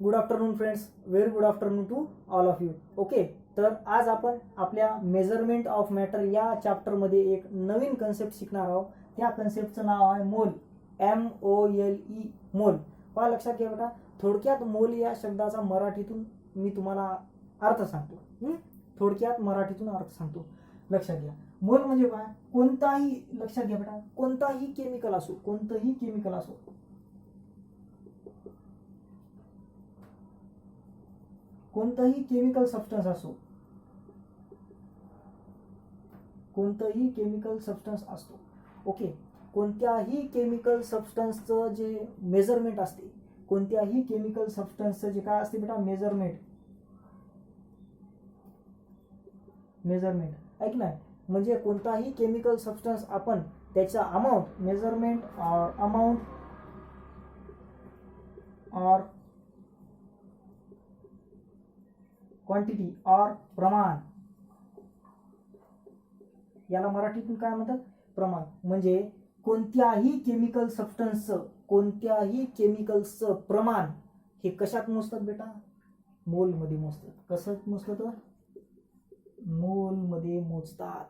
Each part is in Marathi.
Good afternoon friends, very good afternoon to all of you. Okay, तर आज आपण आपल्या मेजरमेंट ऑफ मॅटर या चॅप्टरमध्ये एक नवीन कन्सेप्ट शिकणार आहोत. त्या कन्सेप्टचं नाव आहे मोल. MOLE, मोल. पहा, लक्षात घ्या बेटा, थोडक्यात मोल या शब्दाचा मराठीतून मी तुम्हाला अर्थ सांगतो. थोडक्यात मराठीतून अर्थ सांगतो, लक्षात घ्या. मोल म्हणजे काय? कोणताही, लक्षात घ्या बेटा, कोणताही केमिकल असो, कोणतंही केमिकल असो, कोणताही केमिकल सबस्टन्स असो, कोणतंही केमिकल सबस्टन्स असतो. ओके, कोणत्याही केमिकल सबस्टन्सचं जे मेजरमेंट असते, कोणत्याही केमिकल सबस्टन्सचं जे काय असते बेटा, मेजरमेंट ऐक ना, म्हणजे कोणताही केमिकल सबस्टन्स आपण त्याचा अमाऊंट, मेजरमेंट और अमाऊंट और क्वांटिटी और प्रमाण, याला मराठीतून काय म्हणतात? प्रमाण. म्हणजे कोणत्याही केमिकल सबस्टन्सचं, कोणत्याही केमिकल्सचं प्रमाण हे कशात मोजतात बेटा? मोलमध्ये मोजतात. कसं मोजतात? मोलमध्ये मोजतात.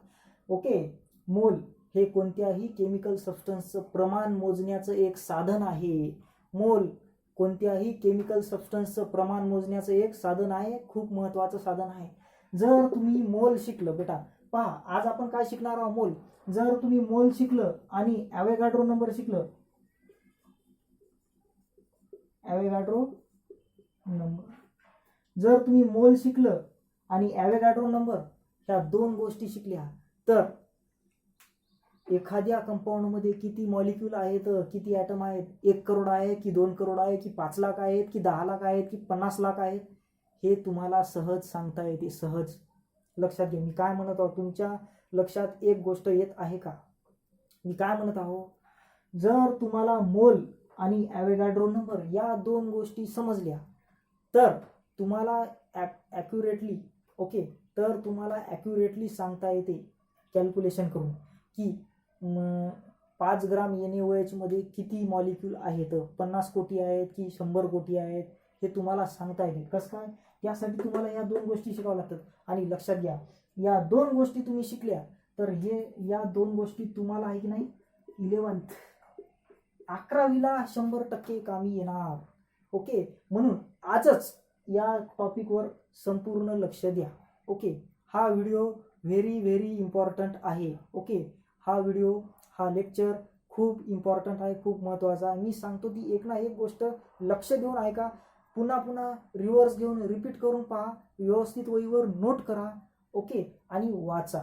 ओके, मोल हे कोणत्याही केमिकल सबस्टन्सचं प्रमाण मोजण्याचं एक साधन आहे. मोल कोणत्याही केमिकल सबस्टन्सचं प्रमाण मोजण्याचं एक साधन आहे, खूप महत्त्वाचं साधन आहे. जर तुम्ही मोल शिकलं बेटा, पहा आज आपण काय शिकणार आहोत? मोल. जर तुम्ही मोल शिकलं आणि ॲव्होगाड्रो नंबर शिकलं, ॲव्होगाड्रो नंबर, जर तुम्ही मोल शिकलं आणि ॲव्होगाड्रो नंबर ह्या दोन गोष्टी शिकल्या, तर एखाद्या कंपाऊंडमध्ये किती मॉलिक्यूल आहेत, किती ॲटम आहेत, 1 करोड आहे की 2 करोड आहे की 5 लाख आहेत की 10 लाख आहेत की 50 लाख आहेत, हे तुम्हाला सहज सांगता येते. सहज. लक्षात घ्या, मी काय म्हणत आहो? तुमच्या लक्षात एक गोष्ट येत आहे का? मी काय म्हणत आहो? जर तुम्हाला मोल आणि ॲव्होगाड्रो नंबर या दोन गोष्टी समजल्या, तर तुम्हाला ॲक्युरेटली, ओके, तर तुम्हाला ॲक्युरेटली सांगता येते कॅल्क्युलेशन करून की 5 ग्राम NaOH मध्ये किती मॉलिक्यूल आहेत, 50 कोटी आहेत की 100 कोटी आहेत, हे तुम्हाला सांगता येते. कसं काय? यासाठी तुम्हाला या दोन गोष्टी शिकाव्या लागतात. आणि लक्षात घ्या, या दोन गोष्टी तुम्ही शिकल्या तर हे या दोन गोष्टी तुम्हाला आहे की नाही 11वीला 100% कामी येणार. ओके, म्हणून आजच या टॉपिकवर संपूर्ण लक्ष द्या. ओके, हा व्हिडिओ व्हेरी व्हेरी इम्पॉर्टंट आहे. ओके, हा व्हिडिओ, हा लेक्चर खूप इम्पॉर्टंट आहे, खूप महत्त्वाचा आहे. मी सांगतो ती एक ना एक गोष्ट लक्ष देऊन ऐका, पुन्हा पुन्हा रिव्हर्स घेऊन रिपीट करून पहा, व्यवस्थित वहीवर नोट करा. ओके, आणि वाचा.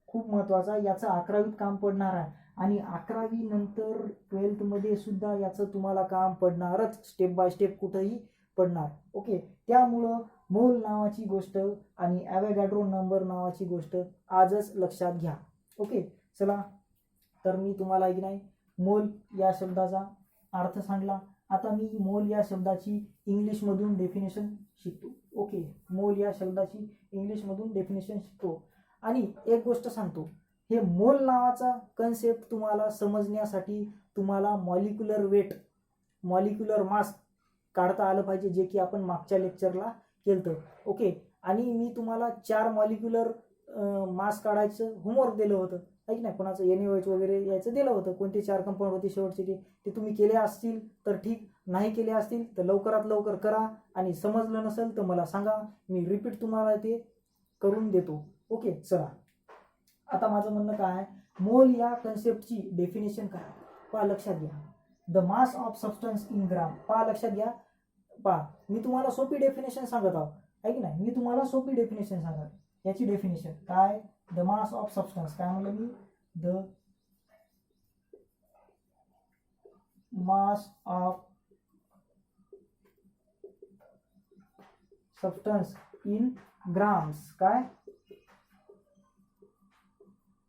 खूप महत्त्वाचा, याचं 11वीत काम पडणार आहे आणि 11वी नंतर 12thमध्ये सुद्धा याचं तुम्हाला काम पडणारच, स्टेप बाय स्टेप कुठंही पडणार. ओके, त्यामुळं मोल नावाची गोष्ट आणि ॲव्होगाड्रो नंबर नावाची गोष्ट आजच लक्षात घ्या. ओके, चला, तर मी तुम्हाला की नाही मोल या शब्दाचा अर्थ सांगला. आता मी मोल या शब्दाची इंग्लिशमधून डेफिनेशन शिकतो. ओके, मोल या शब्दाची इंग्लिशमधून डेफिनेशन शिकतो. आणि एक गोष्ट सांगतो, हे मोल नावाचा कन्सेप्ट तुम्हाला समजण्यासाठी तुम्हाला मॉलिक्युलर वेट, मॉलिक्युलर मास काढता आलं पाहिजे, जे की आपण मागच्या लेक्चरला केलं. ओके, आणि मी तुम्हाला 4 मॉलिक्युलर मास काढायचं होमवर्क दिलं होतं, ऐक ना, कोणाचं NaOH वगैरे यायचं दिलं होतं. कोणते 4 कंपाऊंड होते शेवटचे ते तुम्ही केले असतील तर ठीक, नाही केले असतील तर लवकरात लवकर करा. आणि समजलं नसेल तर मला सांगा, मी रिपीट तुम्हाला ते करून देतो. ओके, चला, आता माझं म्हणणं काय आहे, मोल या कन्सेप्टची डेफिनेशन करा. पहा, लक्षात घ्या, the mass of substance in gram. पहा, लक्षात घ्या, पहा, मी तुम्हाला सोपी डेफिनेशन सांगत आहो, ऐक ना, मी तुम्हाला सोपी डेफिनेशन सांगत. याची डेफिनेशन काय? The mass of substance. काय म्हणलं मी? The mass of substance in grams. काय?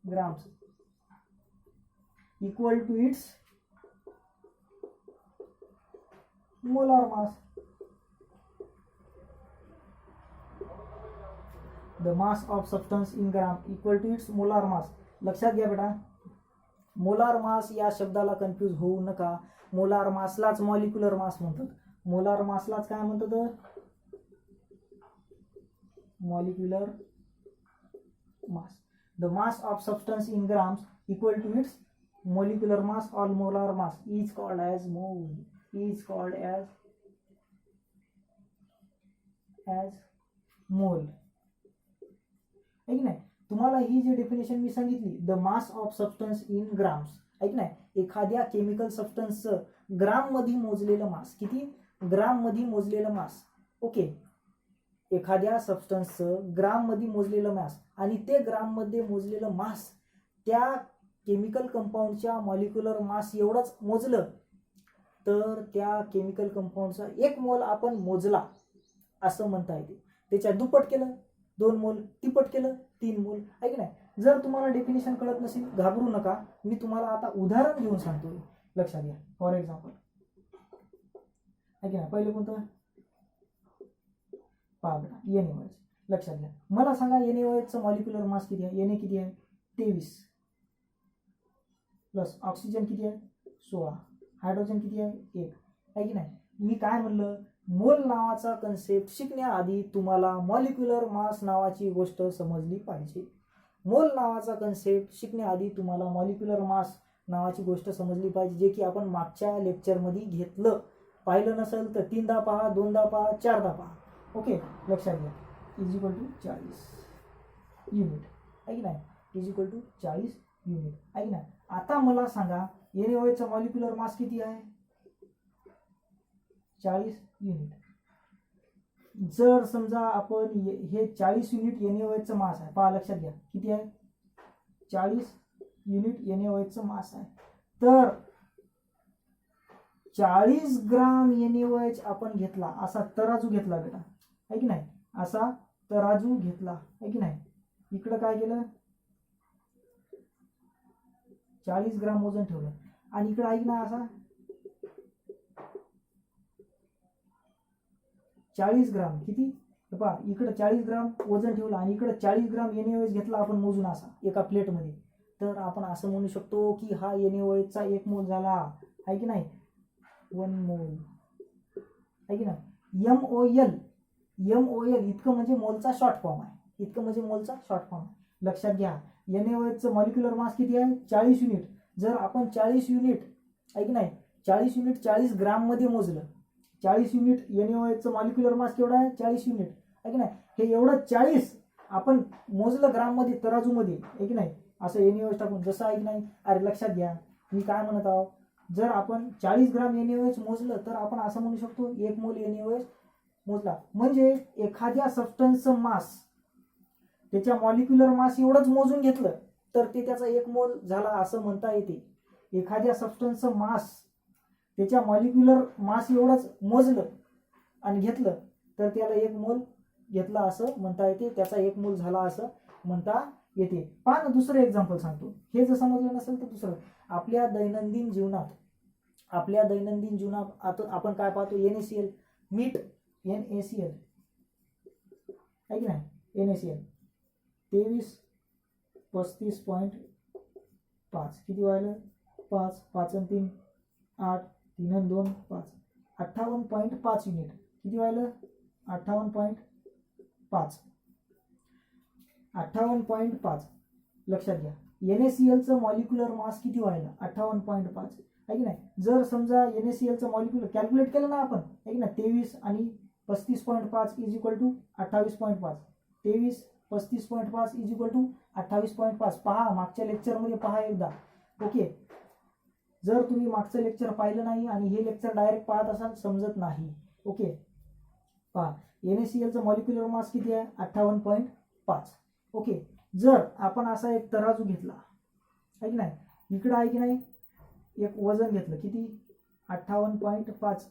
Grams equal to its molar mass. The mass of substance in gram equal to its molar mass. लक्षात घ्या बेटा, मोलार मास या शब्दाला कन्फ्यूज होऊ नका. मोलार मासलाच मॉलिक्युलर मास म्हणतात. मोलार मासलाच काय म्हणतात, molecular mass. The mass of substance in grams equal to its molecular mass or molar mass is called as mole, is called as mole. ऐक नाही, तुम्हाला ही जी डेफिनेशन मी सांगितली, the mass of substance in grams, ऐक नाही, एखाद्या केमिकल सबस्टन्सचं ग्राम मध्ये मोजलेलं मास, किती ग्राम मध्ये मोजलेलं मास. ओके, एखाद्या सबस्टन्सचं ग्राम मध्ये मोजलेलं मास आणि ते ग्राम मध्ये मोजलेलं मास त्या केमिकल कंपाऊंडच्या मॉलिक्युलर मास एवढंच मोजलं तर त्या केमिकल कंपाऊंडचा 1 मोल आपण मोजला असं म्हणता येते. त्याच्या दुप्पट केलं 2 मोल, तिप्पट केलं 3 मोल. आहे की नाही. जर तुम्हाला डेफिनेशन कळत नसेल घाबरू नका, मी तुम्हाला आता उदाहरण घेऊन सांगतो, लक्षात घ्या. फॉर एक्झाम्पल, आहे की नाही, पहिलं कोणतं, पाबडा NaOH. लक्षात घ्या, मला सांगा NaOHचं मॉलिक्युलर मास किती आहे. Na किती आहे 23 प्लस ऑक्सिजन किती आहे 16, हायड्रोजन किती आहे 1. आहे की नाही. मी काय म्हणलं, मोल नावाचा कन्सेप्ट शिकण्याआधी तुम्हाला मॉलिक्युलर मास नावाची गोष्ट समजली पाहिजे. मोल नावाचा कन्सेप्ट शिकण्याआधी तुम्हाला मॉलिक्युलर मास नावाची गोष्ट समजली पाहिजे, जे की आपण मागच्या लेक्चरमध्ये घेतलं. पाहिलं नसेल तर 3दा पहा, 2दा पहा, 4दा पहा. ओके, लक्षात घ्या. Is equal to 40 unit. आहे की नाही, इज इक्वल टू 40 युनिट. आहे की नाही. आता मला सांगा NaOHचा मॉलिक्युलर मास किती आहे 40 युनिट. जर समजा आपण हे 40 युनिट NaOHचं मास आहे, पहा लक्षात घ्या किती आहे 40 युनिट NaOHचं मास आहे. तर 40 ग्राम NaOH आपण घेतला, असा तराजू घेतला बेटा. आहे की नाही, असा तराजू घेतला. आहे की नाही. इकडं काय केलं 40 ग्राम वजन ठेवलं आणि इकडे ऐक ना असा 40 ग्राम किती, पहा इकडे 40 ग्राम वजन ठेवलं आणि इकडे 40 ग्राम NaOH घेतला आपण मोजून असा एका प्लेटमध्ये. तर आपण असं म्हणू शकतो की हा NaOHचा 1 मोल झाला. आहे की नाही, 1 मोल. आहे की नाही. MOL इतकं म्हणजे मोलचा शॉर्ट फॉर्म आहे, इतकं म्हणजे मोलचा शॉर्ट फॉर्म आहे. लक्षात घ्या, NaOHचं मॉलिक्युलर मास किती आहे 40 युनिट. जर आपण 40 युनिट, आहे की नाही, 40 युनिट 40 ग्राम मध्ये मोजलं, 40 युनिट NaOHचं मॉलिक्युलर मास केवढा आहे 40 युनिट. आहे की नाही. हे एवढं 40 आपण मोजलं ग्राम मध्ये तराजू मध्ये. आहे की नाही, असं NaOH टाकून जसं. आहे की नाही. अरे लक्षात घ्या मी काय म्हणत आहोत, जर आपण 40 ग्राम NaOH मोजलं तर आपण असं म्हणू शकतो 1 मोल NaOH मोजला. म्हणजे एखाद्या सबस्टन्सचं मास त्याच्या मॉलिक्युलर मास एवढंच मोजून घेतलं तर ते त्याचा 1 मोल झाला असं म्हणता येते. एखाद्या सबस्टन्सचं मास त्याच्या मॉलिक्युलर मास एवढंच मोजलं आणि घेतलं तर त्याला 1 मोल घेतला असं म्हणता येते, त्याचा 1 मोल झाला असं म्हणता येते. पहा ना, दुसरं एक्झाम्पल सांगतो. हे जर समजलं नसेल तर दुसरं, आपल्या दैनंदिन जीवनात आपण काय पाहतो, NaCl मीठ, NaCl. आहे की नाही, NaCl 23 35.5 किती व्हायला 5 5 आणि 3 8 3 आणि 2 5 58.5 युनिट. किती व्हायला 58.5. लक्षात घ्या, NaClचं मॉलिक्युलर मास किती व्हायला 58.5. आहे की नाही. जर समजा NaClचं मॉलिक्युलर कॅल्क्युलेट केलं ना आपण, आहे की नाही, 23 आणि 35.5 is equal to 28.5. 23 35.5 is equal to 28.5. पहा मागच्या लेक्चरमध्ये पहा एकदा. ओके, जर तुम्ही मागचं लेक्चर पाहिलं नाही आणि हे लेक्चर डायरेक्ट पाहत असाल समजत नाही. ओके, पहा NaClचं मॉलिक्युलर मास किती आहे 58.5. ओके, जर आपण असा एक तराजू घेतला, आहे की नाही, इकडं आहे की नाही एक वजन घेतलं किती 58.5,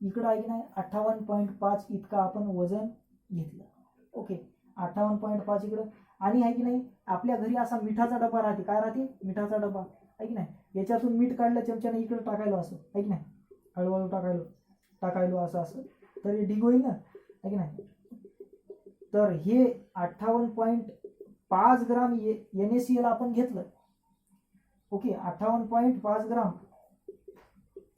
इकडं आहे की नाही 58.5 इतकं आपण वजन घेतलं. ओके, 58.5 इकडं. आणि आहे की नाही आपल्या घरी असा मिठाचा डबा राहते, काय राहते मिठाचा डबा. आहे की नाही, याच्यातून मीठ काढलं चमच्याने इकडं टाकायला असं. आहे की नाही, हळूहळू टाकायलो असं तर हे ढिग होईल ना. आहे की नाही. तर हे 58.5 ग्राम NaCl आपण घेतलं. ओके, 58.5 ग्राम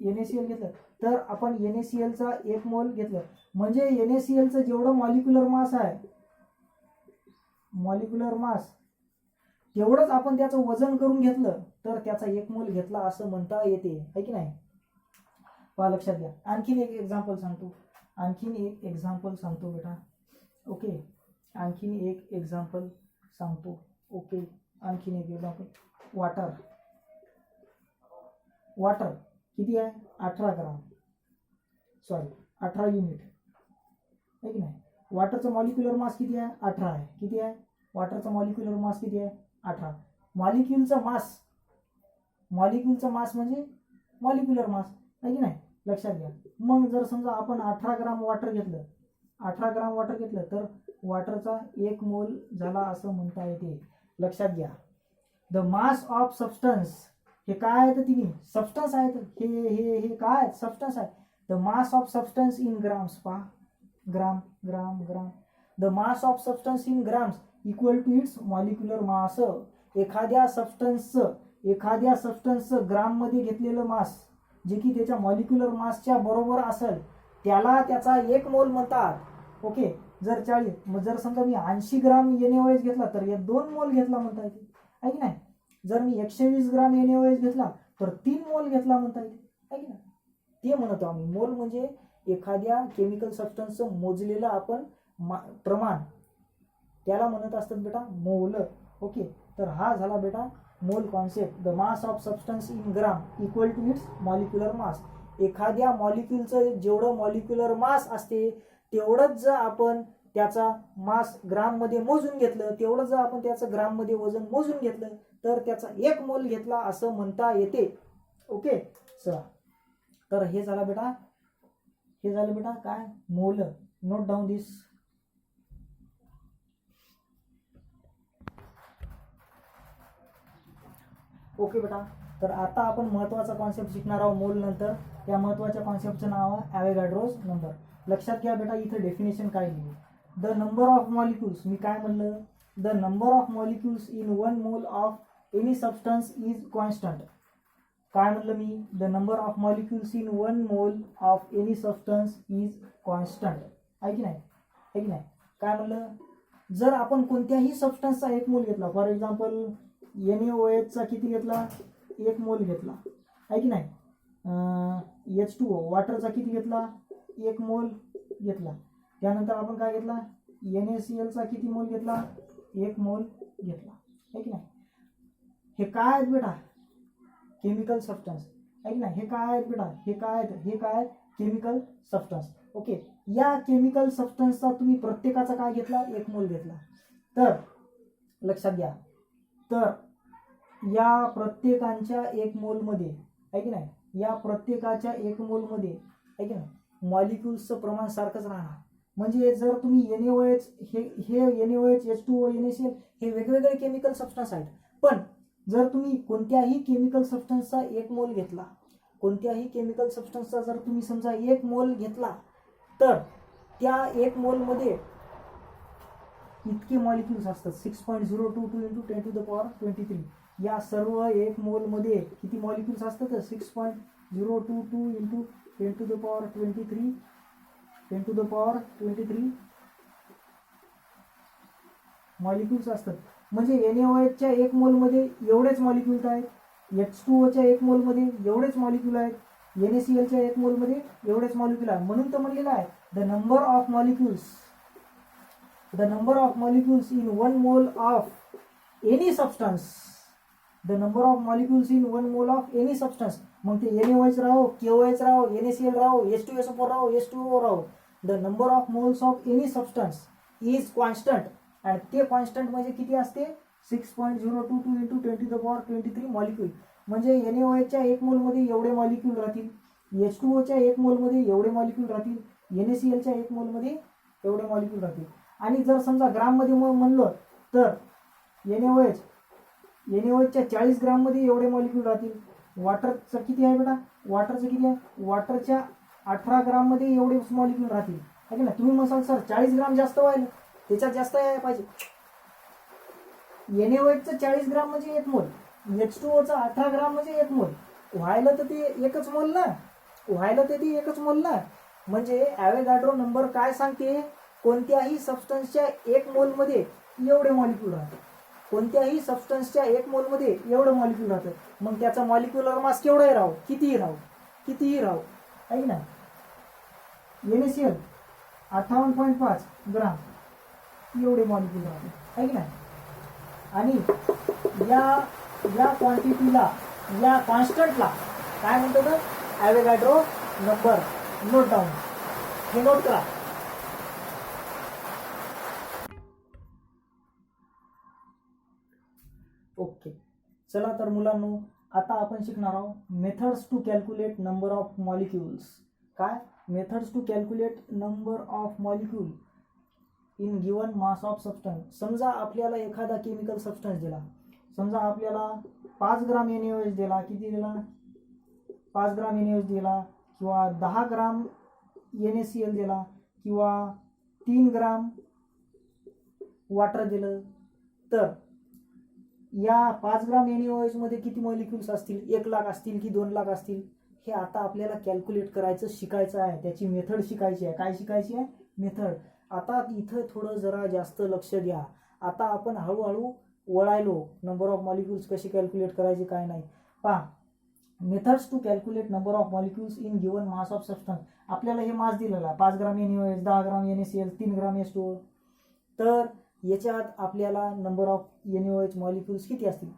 NaCl घेतलं तर आपण NaCl चा 1 मोल घेतलं म्हणजे NaCl चं जेवढं मॉलिक्युलर मास आहे, मॉलिक्युलर मास तेवढंच आपण त्याचं वजन करून घेतलं तर त्याचा 1 मोल घेतला असं म्हणता येते, है की नाही? पहा लक्षात घ्या. आणखीन एक एक्झाम्पल सांगतो बेटा. ओके, आणखीन एक एक्झाम्पल सांगतो. ओके, आणखीन एक एक्झाम्पल. वाटर किती आहे? 18 ग्राम, सॉरी 18 युनिट, है की नाही? वॉटरचं मॉलिक्युलर मास किती आहे? 18 आहे. किती आहे वॉटरचा मॉलिक्युलर मास? किती आहे? 18. मॉलिक्युलचा मास म्हणजे मॉलिक्युलर मास, आहे की नाही? लक्षात घ्या. मग जर समजा आपण 18 ग्राम वॉटर घेतलं तर वॉटरचा 1 मोल झाला असं म्हणता येते. लक्षात घ्या. द मास ऑफ सबस्टन्स, हे काय आहे? तर तिन्ही सबस्टन्स आहेत. हे काय? सबस्टन्स आहे. The mass of substance in grams. पहा, gram. The mass of substance in grams equal to its molecular mass. एखाद्या सबस्टन्सचं ग्राम मध्ये घेतलेलं मास जे की त्याच्या मॉलिक्युलर मासच्या बरोबर असेल त्याला त्याचा 1 मोल म्हणतात. ओके, जर 40, मग जर समजा मी 80 ग्राम NaOH घेतला तर 2 मोल घेतला म्हणता येते, आहे की नाही? जर मी 120 ग्राम NaOH घेतला तर 3 मोल घेतला म्हणता येते, आहे की नाही? ते म्हणतो आम्ही. मोल म्हणजे एखाद्या केमिकल सबस्टन्सचं मोजलेलं आपण प्रमाण, त्याला म्हणत असतात बेटा मोल. ओके, तर हा झाला बेटा mole concept. The mass of substance in gram equal to its molecular mass. एखाद्या मॉलिक्युलचं जेवढं मॉलिक्युलर मास असते तेवढंच जर आपण त्याचा मास ग्राम मध्ये मोजून घेतलं, तेवढं जर आपण त्याचं ग्राम मध्ये वजन मोजून घेतलं तर त्याचा 1 मोल घेतला असं म्हणता येते. ओके, चला, तर हे झालं बेटा काय? मोल. नोट डाऊन दिस. ओके बेटा, तर आता आपण महत्त्वाचा कॉन्सेप्ट शिकणार आहोत मोल नंतर. या महत्त्वाच्या कॉन्सेप्टचं नाव आहे ॲव्होगाड्रोज नंबर. लक्षात घ्या बेटा, इथं डेफिनेशन काय लिहिली? द नंबर ऑफ मॉलिक्युल्स, मी काय म्हणलं? The number of molecules in 1 mole of any substance is constant. काय म्हणलं मी? The number of molecules in 1 mole of any substance is constant, आहे की नाही? काय म्हणलं? जर आपण कोणत्याही सबस्टन्सचा 1 मोल घेतला, फॉर एक्झाम्पल NaOH चा किती घेतला? 1 मोल घेतला, आहे की नाही? H2O वॉटरचा किती घेतला? 1 मोल घेतला. त्यानंतर आपण काय घेतला? NaCl चा किती मोल घेतला? 1 मोल घेतला, आहे की नाही? हे काय आहेत बेटा? केमिकल सबस्टन्स, आहे की नाही? हे काय आहेत बेटा? हे काय केमिकल सबस्टन्स. ओके, या केमिकल सबस्टन्सचा तुम्ही प्रत्येकाचा काय घेतला? 1 मोल घेतला. तर लक्षात घ्या, तर या प्रत्येकाच्या 1 मोलमध्ये, आहे की नाही? या प्रत्येकाच्या 1 मोलमध्ये, आहे की नाही, मॉलिक्युल्सचं प्रमाण सारखंच राहणार. म्हणजे जर तुम्ही NaOH, हे NaOH, H2O, NaCl हे वेगवेगळे केमिकल सबस्टन्स आहेत. पण जर तुम्ही कोणत्याही केमिकल सबस्टन्सचा 1 मोल घेतला, जर तुम्ही समजा 1 मोल घेतला तर त्या 1 मोलमध्ये इतके मॉलिक्युल्स असतात. 6.022 × 10⁻23. या सर्व 1 मोलमध्ये किती मॉलिक्युल्स असतात? 6.022 × 10⁻23 मॉलिक्युल्स असतात. म्हणजे NaOH च्या 1 मोलमध्ये एवढेच मॉलिक्युल्स आहेत, H2O च्या 1 मोलमध्ये एवढेच मॉलिक्युल आहेत, NaCl च्या 1 मोलमध्ये एवढेच मॉलिक्युल आहेत. म्हणून तर म्हणलेलं आहे the number of molecules in 1 mole of any substance. मग ते NaOH राहो, KOH राहो, NaCl राहो, H2SO4 राहो, H2O राहो, the number of moles of any substance is constant. आणि ते कॉन्स्टंट म्हणजे किती असते? 6.022 × 10⁻23 मॉलिक्युल. म्हणजे NaOH च्या 1 मोलमध्ये एवढे मॉलिक्युल राहतील, H2O च्या 1 मोलमध्ये एवढे मॉलिक्युल राहतील, NaCl च्या 1 मोलमध्ये एवढे मॉलिक्युल राहतील. आणि जर समजा ग्राममध्ये म्हणलं तर NaOH च्या 40 ग्राममध्ये एवढे मॉलिक्युल राहतील. वॉटरचं किती आहे बेटा? वॉटरच्या 18 ग्राममध्ये एवढे मॉलिक्युल राहतील, आहे की नाही? तुम्ही म्हणाल सर 40 ग्राम जास्त व्हायला, त्याच्यात जास्त यायला पाहिजे. NaOHचं 40 ग्राम म्हणजे 1 मोल, H2Oचं 18 ग्राम म्हणजे 1 मोल व्हायला तर ते एकच मोल ना, व्हायला तर ती एकच मोल ना. म्हणजे ॲव्होगॅड्रो नंबर काय सांगते, कोणत्याही सबस्टन्सच्या 1 मोलमध्ये एवढे मॉलिक्यूल राहतात. कोणत्याही सबस्टन्सच्या 1 मोलमध्ये एवढं मॉलिक्यूल राहतं. मग त्याचा मॉलिक्युलर मास केवढाही राहू, कितीही राहू आहे ना. NaCl 58.5 ग्राम एवढे मॉलिक्यूल राहते आहे की नाही. आणि या क्वांटिटीला, या कॉन्स्टंटला काय म्हणतो तर ॲव्होगॅड्रो नंबर. नोट डाऊन, हे नोट करा. ओके, चला तर मुलांनो, आता आपण शिकणार आहोत methods to calculate number of molecules. काय methods to calculate number of molecule in given mass of substance. समजा आपल्याला एखादा केमिकल सबस्टन्स दिला, समजा आपल्याला 5 ग्राम NaOH दिला. किती दिला? 5 ग्राम NaOH दिला, किंवा 10 ग्राम NaCl दिला, किंवा 3 ग्राम वॉटर दिलं. तर या 5 ग्राम NaOH मध्ये किती मॉलिक्युल्स असतील? 1 लाख असतील की 2 लाख असतील? हे आता आपल्याला कॅल्क्युलेट करायचं, शिकायचं आहे. त्याची मेथड शिकायची आहे. काय शिकायची आहे? मेथड. आता इथं थोडं जरा जास्त लक्ष द्या. आता आपण हळूहळू वळायलो नंबर ऑफ मॉलिक्युल्स कसे कॅल्क्युलेट करायचे काय नाही. पहा, methods to calculate number of molecules in given mass of substance. आपल्याला हे मास दिलेला आहे, 5 ग्राम NaOH, 10 ग्राम NaCl, 3 ग्राम H2O. तर याच्यात आपल्याला नंबर ऑफ NaOH मॉलिक्युल्स किती असतील?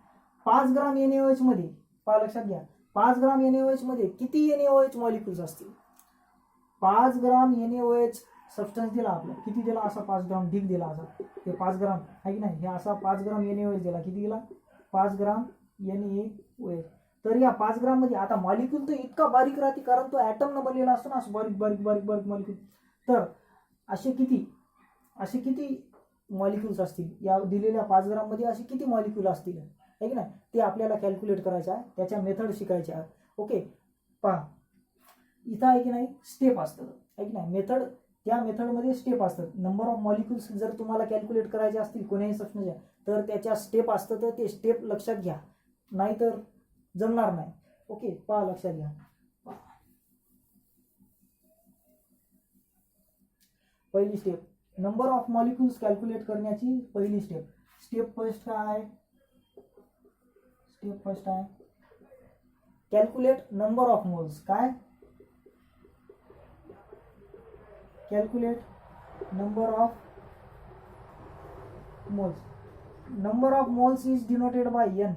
5 ग्राम NaOH मध्ये, पहा लक्षात घ्या, 5 ग्राम NaOH मध्ये किती NaOH मॉलिक्युल्स असतील? 5 ग्राम NaOH सबस्टन्स दिला आपला, किती दिला? असा 5 ग्राम ढीग दिला असा, हे 5 ग्राम आहे की नाही. हे असा 5 ग्राम NaOH दिला, किती दिला? 5 ग्राम NaOH. तर या 5 ग्राम मध्ये आता मॉलिक्यूल तर इतका बारीक राहते, कारण तो ॲटम न बनलेला असतो ना, असं बारीक बारीक बारीक बारीक मॉलिक्यूल. तर असे किती मॉलिक्युल्स असतील या दिलेल्या 5 ग्राम मध्ये? असे किती मॉलिक्यूल असतील आहे की नाही, ते आपल्याला कॅल्क्युलेट करायचं आहे. त्याच्या मेथड शिकायच्या आहे. ओके, पहा इथं आहे की नाही स्टेप असतं आहे की नाही. मेथड, त्या मेथडमध्ये स्टेप असतात. नंबर ऑफ मॉलिक्युल्स जर तुम्हाला कॅल्क्युलेट करायचे असतील कोणत्याही सबस्टन्सच्या, तर त्याच्या स्टेप असतं. तर ते स्टेप लक्षात घ्या, नाहीतर जमणार नाही. ओके, पहा लक्षात घ्या. पहिली step, number of molecules calculate करण्याची पहिली स्टेप. स्टेप फर्स्ट आहे कॅल्क्युलेट नंबर ऑफ मोल्स. काय? Calculate number of moles. Number of moles is denoted by n.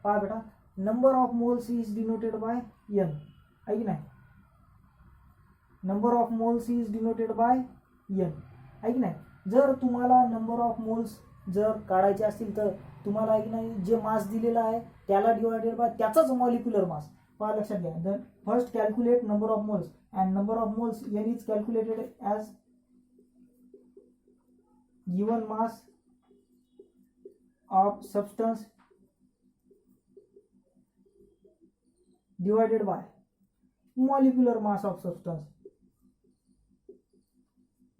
पहा बेटा, number of moles is denoted by n आहे की नाही. Number of moles is denoted by n आहे की नाही. जर तुम्हाला नंबर ऑफ मोल्स जर काढायचे असतील तर तुम्हाला आहे की नाही, जे मास दिलेला आहे त्याला डिवायडेड बाय त्याचाच मॉलिक्युलर मास. पहा लक्षात घ्या, the first calculate number of moles and number of moles n is calculated as given mass of substance divided by molecular mass of substance.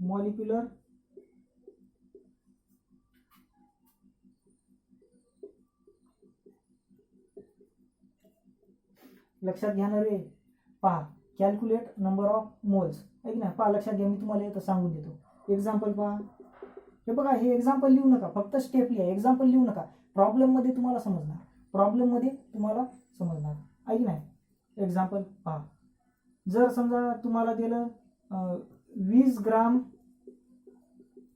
Molecular लक्षात घ्या ना रे. पहा, कॅल्क्युलेट नंबर ऑफ मोल्स आहे की नाही. पहा लक्षात घ्या, मी तुम्हाला इथं सांगून देतो. एक्झाम्पल पहा, हे बघा, हे एक्झाम्पल लिहू नका, फक्त स्टेप लिहा. एक्झाम्पल लिहू नका, प्रॉब्लेम मध्ये तुम्हाला समजणार आहे की नाही. एक्झाम्पल पहा, जर समजा तुम्हाला दिलं 20 ग्राम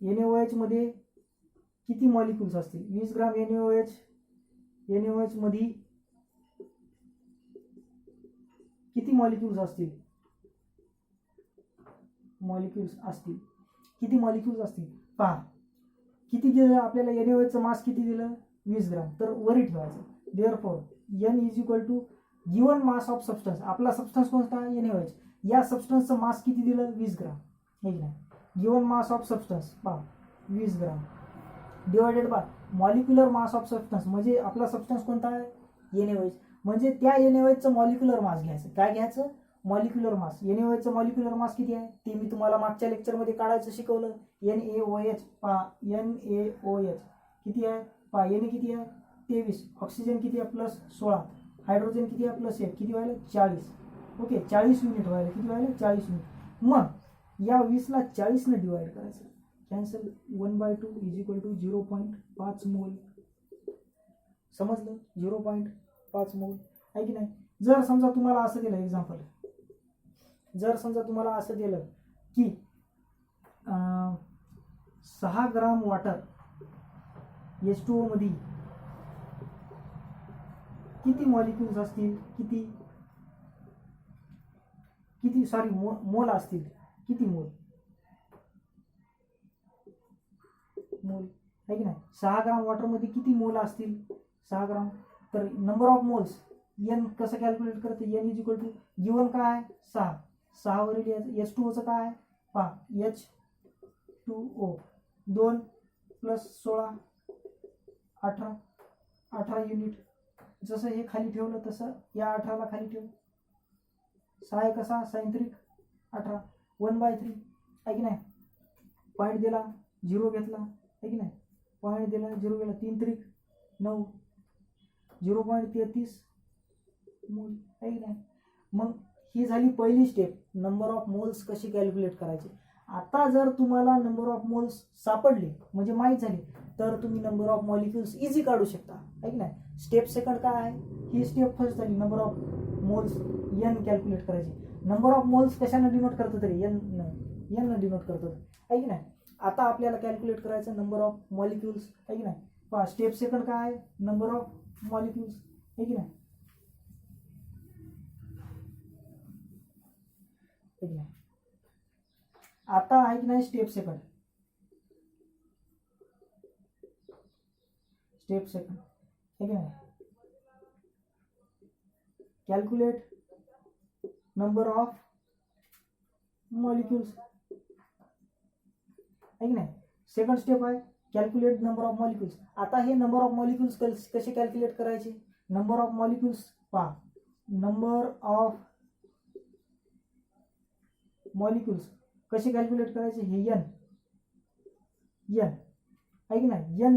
NaOH मध्ये किती मॉलिक्युल्स असतील? 20 ग्राम NaOH मध्ये किती मॉलिक्युल्स असतील? किती मॉलिक्युल्स असतील? पहा, किती दिलं आपल्याला? NaOH मास किती दिलं? 20 ग्राम. तर वरी ठेवायचं. Therefore n is equal to given mass of substance. आपला सबस्टन्स कोणता? NaOH. या सबस्टन्सचं मास किती दिलं? 20 ग्राम आहे की नाही. गिवन मास ऑफ सबस्टन्स पहा 20 gram divided by molecular mass of substance. म्हणजे आपला सबस्टन्स कोणता आहे? NaOH. म्हणजे त्या NaOHचं मॉलिक्युलर मास घ्यायचं. काय घ्यायचं? Molecular mass. NaOHचं मॉलिक्युलर मास किती आहे ते मी तुम्हाला मागच्या लेक्चरमध्ये काढायचं शिकवलं. NaOH पहा, NaOH किती आहे? पहा, Na किती आहे? 23. ऑक्सिजन किती आहे? +16. हायड्रोजन किती आहे? +1. किती व्हायला? 40. ओके 40 युनिट व्हायला किती व्हायला 40 युनिट. मग या 20ला 40ने डिवाइड करायचं. कॅन्सल 1/2 इज इक्वल टू 0.5 मोल. समजलं 0.5 मोल आहे की नाही. जर समजा तुम्हाला असं दिलं एक्झाम्पल, जर समजा तुम्हाला असं दिलं की 6 ग्राम वॉटर H2O मध्ये किती मॉलिक्युल्स असतील, किती किती सॉरी मोल असतील, किती मोल मोल आहे की नाही. 6 ग्राम वॉटरमध्ये किती मोल असतील 6 ग्राम. तर नंबर ऑफ मोल्स एन कसं कॅल्क्युलेट करते. N is equal to given काय आहे 6, 6 वरील H2O चं काय आहे पहा H2O 2 + 16 18 युनिट. जसं हे खाली ठेवलं तसं या 18ला खाली ठेव. 6 कसा 6 18 1/3 आहे की नाही. पॉईंट दिला 0 घेतला आहे की नाही. पॉईंट दिला 0 गेला 3 9 0.33 मोल आहे की नाही. मग ही झाली पहिली स्टेप, नंबर ऑफ मोल्स कशी कॅल्क्युलेट करायची. आता जर तुम्हाला नंबर ऑफ मोल्स सापडले म्हणजे माहीत झाले तर तुम्ही नंबर ऑफ मॉलिक्युल्स इझी काढू शकता आहे की नाही. स्टेप सेकंड काय आहे, ही स्टेप फर्स्ट झाली number of moles n calculate करायची. नंबर ऑफ मोल्स कशाने डिनोट करतो तरी एन न डिनोट करतो आहे की नाही. आता आपल्याला कॅल्क्युलेट करायचं नंबर ऑफ मॉलिक्युल्स आहे की नाही. पहा स्टेप सेकंड काय आहे, नंबर ऑफ मॉलिक्युल्स आहे की नाही. आता आहे की नाही स्टेप सेकंड है कि नहीं. कैलकुलेट नंबर ऑफ मॉलिक्यूल्स है कि नहीं. सेकंड स्टेप आहे कॅल्क्युलेट नंबर ऑफ मॉलिक्यूल्स. आता हे नंबर ऑफ मॉलिक्यूल्स कसे कॅल्क्युलेट करायचे. नंबर ऑफ मॉलिक्यूल्स पहा, नंबर ऑफ मॉलिक्यूल्स कसे कॅल्क्युलेट करायचे. हे एन आहे की नाही. एन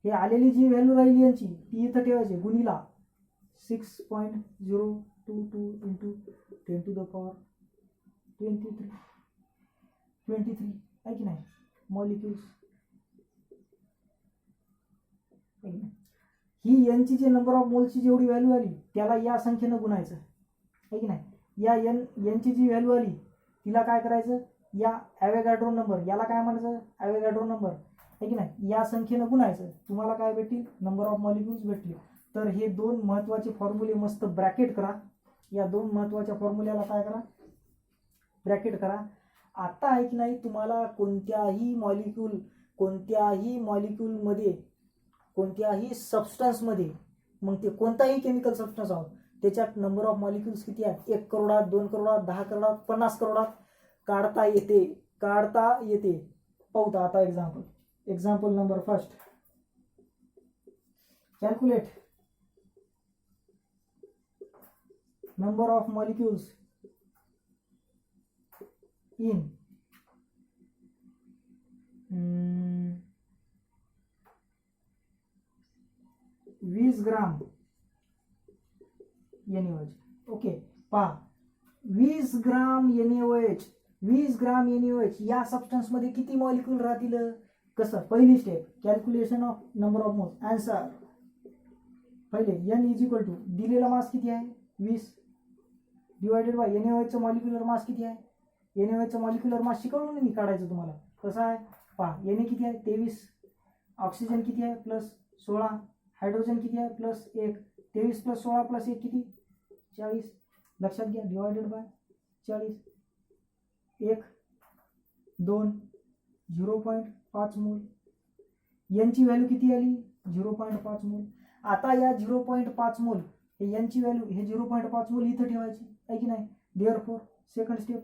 हे आलेली जी व्हॅल्यू राहिली यांची ती इथं ठेवायची गुणीला 6.022 इंटू 10⁻23 आहे की नाही मॉलिक्युल्स. ही यांची जी नंबर ऑफ मोल्सची जेवढी व्हॅल्यू आली त्याला या संख्येनं गुणायचं आहे की नाही. या यांची जी व्हॅल्यू आली तिला काय करायचं, या ॲव्होगॅड्रो नंबर याला काय म्हणायचं ॲव्होगॅड्रो नंबर आहे की नाही. या संख्येनं गुणायचं. तुम्हाला काय भेटतील नंबर ऑफ मॉलिक्युल्स भेटतील. तर हे दोन महत्त्वाचे फॉर्म्युले मस्त ब्रॅकेट करा. या दोन महत्त्वाच्या फॉर्म्युल्याला काय करा ब्रॅकेट करा. आता आहे की नाही तुम्हाला कोणत्याही मॉलिक्यूलमध्ये कोणत्याही सबस्टन्समध्ये मग ते कोणताही केमिकल सबस्टन्स आहोत त्याच्यात नंबर ऑफ मॉलिक्युल्स किती आहेत 1 करोडात 2 करोडात 10 करोडात 50 करोडात काढता येते. पाहू आता example number first. Calculate number of molecules in 20 gram NaOH. Okay पहा 20 ग्राम NaOH या सबस्टन्स मध्ये किती मॉलिक्यूल राहतील. कसं पहिली step calculation of number of moles. Answer पहिले N इज इक्वल टू दिलेला मास किती आहे 20 डिवायडेड बाय NaOH चं मॉलिक्युलर मास किती आहे. NaOH चं मॉलिक्युलर मास शिकवलं मी काढायचं तुम्हाला कसं आहे पहा. Na किती आहे 23, ऑक्सिजन किती आहे +16, हायड्रोजन किती आहे +1. 23 + 16 + 1 किती 40. लक्षात घ्या डिवायडेड बाय 40. 1 2 0.5 मोल. यांची व्हॅल्यू किती आली 0.5 मोल. आता या 0.5 मोल हे यांची व्हॅल्यू हे 0.5 मोल इथं ठेवायची आहे की नाही. Therefore second step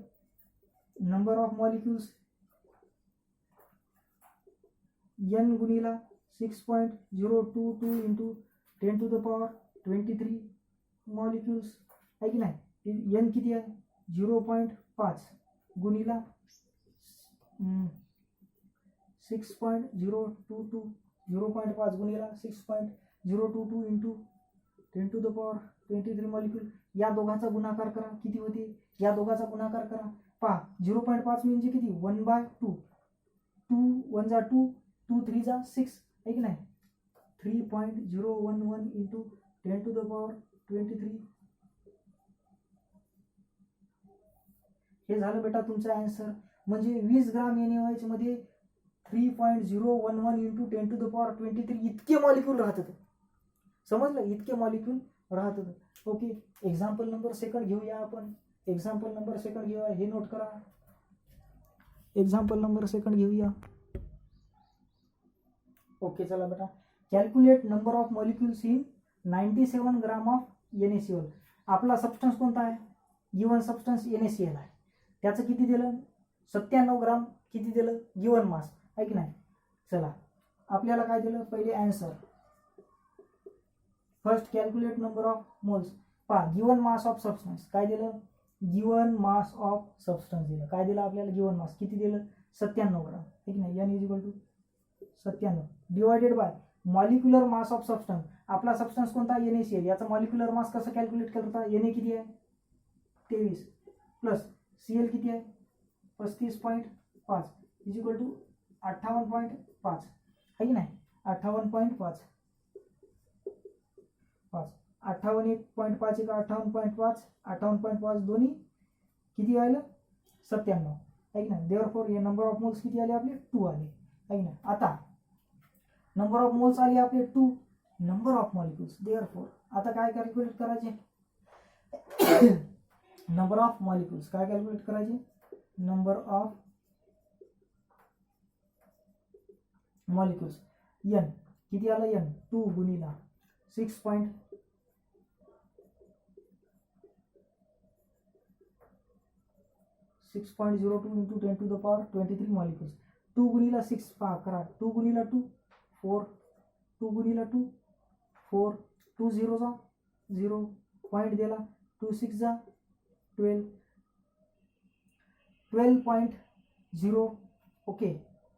number of molecules n गुणीला 6.022 into 10⁻23 molecules आहे की नाही. n किती आहे 0.5 गुणीला 6.022 0.5 गुणीला 6.022 इंटू 10⁻23 मॉलिक्यूल. या दोघांचा गुणाकार करा, किती होते? या दोघांचा गुणाकार करा. पहा 0.5 म्हणजे किती? 1/2. 2 1 जा 2, 2 3 जा 6, आहे की नाही? 3.011 इंटू 10⁻23. हे झालं बेटा तुमचं आन्सर. म्हणजे 20 ग्राम NaOH मध्ये 3.011 इंटू 10⁻23 इतके मॉलिक्यूल राहतात. समजलं? इतके मॉलिक्यूल राहतात. ओके, एक्झाम्पल नंबर सेकंड घेऊया आपण. एक्झाम्पल नंबर सेकंड घेऊया, हे नोट करा. एक्झाम्पल नंबर सेकंड घेऊया. ओके, चला बेटा. Calculate number of molecules in 97 gram of NaCl. आपला सबस्टन्स कोणता आहे? गिवन सबस्टन्स NaCl आहे. त्याचं किती दिलं? 97 ग्राम. किती दिलं? गिवन मास, आहे की नाही? चला, आपल्याला काय दिलं? पहिले answer. First calculate number of moles. पहा, गिवन मास ऑफ सबस्टन्स काय दिलं? गिवन मास ऑफ सबस्टन्स दिलं. काय दिलं आपल्याला? गिवन मास किती दिलं? 97 ग्राम, आहे की नाही? N = 97 divided by molecular mass of substance. आपला सबस्टन्स कोणता? NaCl. याचा मॉलिक्युलर मास कसं कॅल्क्युलेट करता? Na किती आहे? 23 प्लस Cl किती आहे? 35.5 = 58.5, आहे की नाही? 58.5 58.5 का 58.5 58.5 दोन्ही किती आलं? 97, आहे की नाही? देअरफॉर हे नंबर ऑफ मोल्स किती आले आपले? 2 आले, आहे की नाही? आता नंबर ऑफ मोल्स आले आपले 2, नंबर ऑफ मॉलिक्यूल्स. देअरफॉर आता काय कॅल्क्युलेट करायचे? नंबर ऑफ मॉलिक्यूल्स काय कॅल्क्युलेट करायचे? Number of molecules. N किती आलं? N 2 गुणिला 6.02 into 10⁻23 molecules. 2 गुणिला 6 पहा करा. 2 गुणिला 2 4, 2 गुणिला 2 4, 2 0 जा 0 पॉईंट दिला. 2 6 जा 12, 12.0. ओके,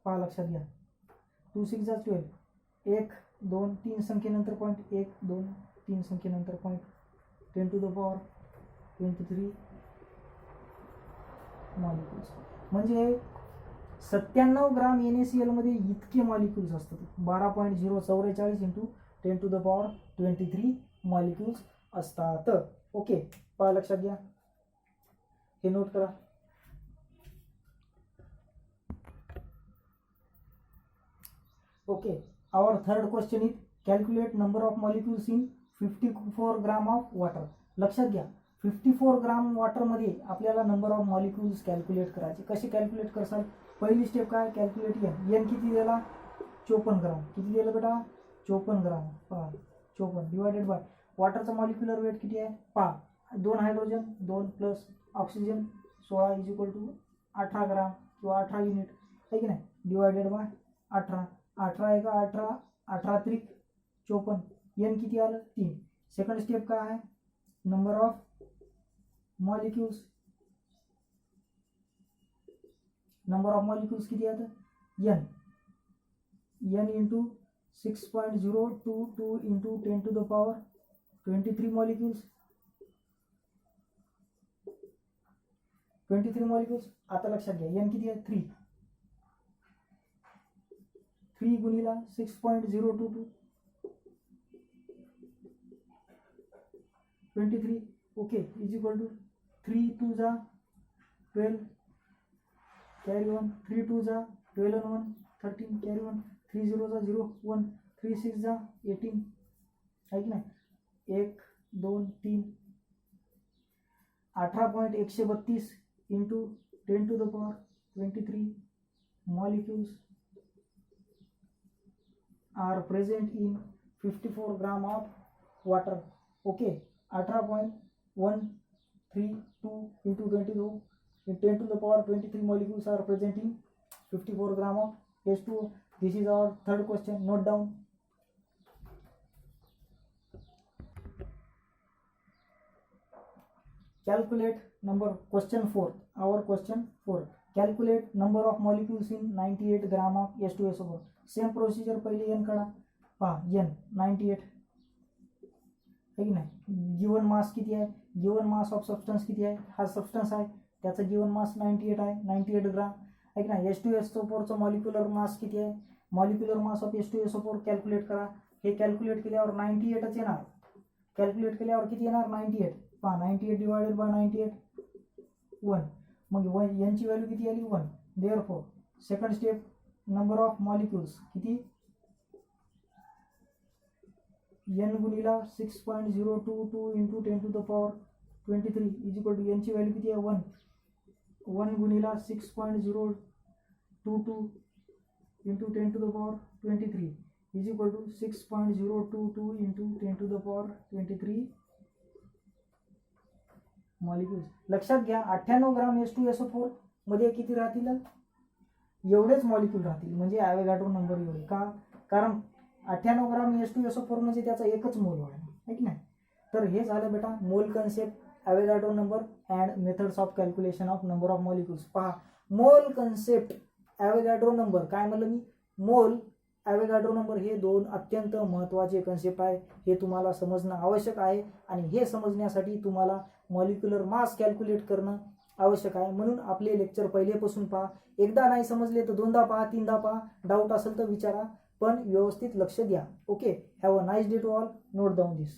पहा लक्षात घ्या. 2 6 जा 12, 1 2 3 संख्येनंतर पॉईंट, 1 2 3 संख्येनंतर पॉईंट. 10⁻23 मॉलिक्यूल्स. म्हणजे 97 ग्राम NaCl मध्ये इतके मॉलिक्यूल्स असतात. 12.044 इंटू 10⁻23 मॉलिक्यूल्स असतात. ओके, पहा लक्षात घ्या, हे नोट करा. Okay, our third question is calculate number of molecules in 54 gram of water. लक्षात घ्या, 54 ग्राम वॉटरमध्ये आपल्याला नंबर ऑफ मॉलिक्यूल्स कॅल्क्युलेट करायचे. कसे कॅल्क्युलेट करसाल? पहिली स्टेप काय? कॅल्क्युलेट N किती दिला? 54 ग्राम. किती दिलं बेटा? 54 ग्राम. पहा 54 डिवायडेड बाय वॉटरचा मॉलिक्युलर वेट किती आहे? पहा 2 हायड्रोजन 2 प्लस ऑक्सिजन 16 = 18 ग्राम किंवा 18 युनिट, आहे की नाही? Divided by 18. 18 एका 18, 18 त्रिक 54. N किती आलं? 3. सेकंड स्टेप काय आहे? Number of molecules. Number of molecules किती आहेत? N into 6.022 into 10⁻23 molecules. 23 molecules. आता लक्षात घ्या, N किती आहे? 3. 3 गुणिला 6.022 23. ओके, = 3 2 जा 12 कॅरी 1, 3 2 जा 12 and 1 13 कॅरी 1, 3 0 जा 0 1, 3 6 जा 18, आहे की नाही? 1 2 3 18.132 into 10⁻23 molecules are present in 54 gram of water. Okay, 18.132 into 22 in 10⁻23 molecules are present in 54 gram of H2O. This is our third question. Note down. Calculate number. Question 4. Our question 4. Calculate number of molecules in 98 gram of H2SO4. Same procedure. पहिले N काढा. पहा N 98, आहे की नाही. गिवन मास किती आहे, गिवन मास ऑफ सबस्टन्स किती आहे, हा सबस्टन्स आहे त्याचा गिवन मास 98 आहे, 98 ग्राम आहे की नाही. H2SO4चं मॉलिक्युलर मास किती आहे, molecular mass of H2SO4 calculate करा. हे कॅल्क्युलेट केल्यावर 98च येणार, कॅल्क्युलेट केल्यावर किती येणार 98. पहा 98 डिवायडेड बाय 98 1, मग यांची व्हॅल्यू किती आली 1. Therefore second step number of molecules किती n गुणिला 6.022 into 10 to the power 23 is equal to यांची व्हॅल्यू किती आहे 1. 1 गुणिला 6.022 into 10 to the power 23 is equal to 6.022 into 10 to the power 23 molecules. लक्षात घ्या 98 ग्राम H2SO4 मध्ये किती राहतील, एवढेच मॉलिक्यूल राहतील, म्हणजे ॲव्होगाड्रो नंबर एवढे. का, कारण 98 ग्राम H2SO4 म्हणजे त्याचा एकच मोल आहे की नाही. तर हे झालं बेटा mole concept, Avogadro number and methods of calculation of number of molecules. पहा मोल कन्सेप्ट, ॲव्होगाड्रो नंबर, काय म्हणलं मी, मोल, ॲव्होगाड्रो नंबर हे दोन अत्यंत महत्त्वाचे कन्सेप्ट आहे. हे तुम्हाला समजणं आवश्यक आहे आणि हे समजण्यासाठी तुम्हाला मॉलिक्युलर मास कॅल्क्युलेट करणं आवश्यक आहे. म्हणून आपले लेक्चर पहिलेपासून पहा, एकदा नाही समजले तर दोनदा पहा, तीनदा पहा, डाऊट असेल तर विचारा, पण व्यवस्थित लक्ष द्या. Okay, have a nice day to all. Note down this.